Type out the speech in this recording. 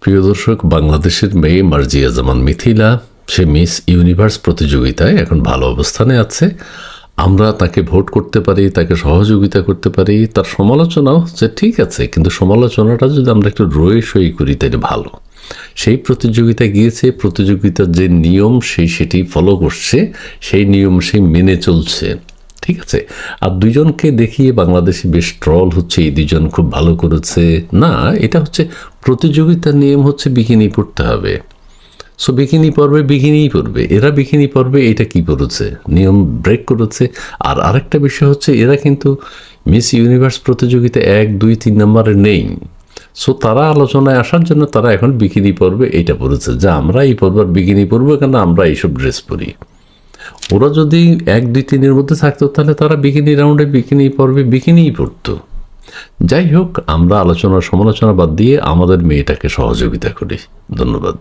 প্রিয় দর্শক, বাংলাদেশের মেয়ে মার্জিয়া জামান মিথিলা, সে মিস ইউনিভার্স প্রতিযোগিতায় এখন ভালো অবস্থানে আছে। আমরা তাকে ভোট করতে পারি, তাকে সহযোগিতা করতে পারি, তার সমালোচনাও যে ঠিক আছে, কিন্তু সমালোচনাটা যদি আমরা একটু রয়ে সই করি তাহলে ভালো। সেই প্রতিযোগিতায় গিয়েছে, প্রতিযোগিতার যে নিয়ম সেটি ফলো করছে, সেই নিয়ম সে মেনে চলছে, ঠিক আছে। আর দুজনকে দেখিয়ে বাংলাদেশে বেশ ট্রল হচ্ছে, এই দুজন খুব ভালো করেছে। না, এটা হচ্ছে প্রতিযোগিতার নিয়ম হচ্ছে বিকিনি পরতে হবে। সো বিকিনি পরবে, এরা বিকিনি পরবে, এটা কি করেছে, নিয়ম ব্রেক করেছে। আর আরেকটা বিষয় হচ্ছে, এরা কিন্তু মিস ইউনিভার্স প্রতিযোগিতা 1, 2, 3 নম্বরে নেই। সো তারা আলোচনায় আসার জন্য তারা এখন বিকিনি পরবে এইটা পড়েছে, যে আমরা এই পরবার বিকিনি পরবো কেন, আমরা এইসব ড্রেস পরি। ওরা যদি 1, 2, 3-এর মধ্যে থাকতো তাহলে তারা বিকিনি রাউন্ডে বিকিনি পরবে, বিকিনিই পরতো। যাই হোক, আমরা আলোচনা সমালোচনা বাদ দিয়ে আমাদের মেয়েটাকে সহযোগিতা করি। ধন্যবাদ।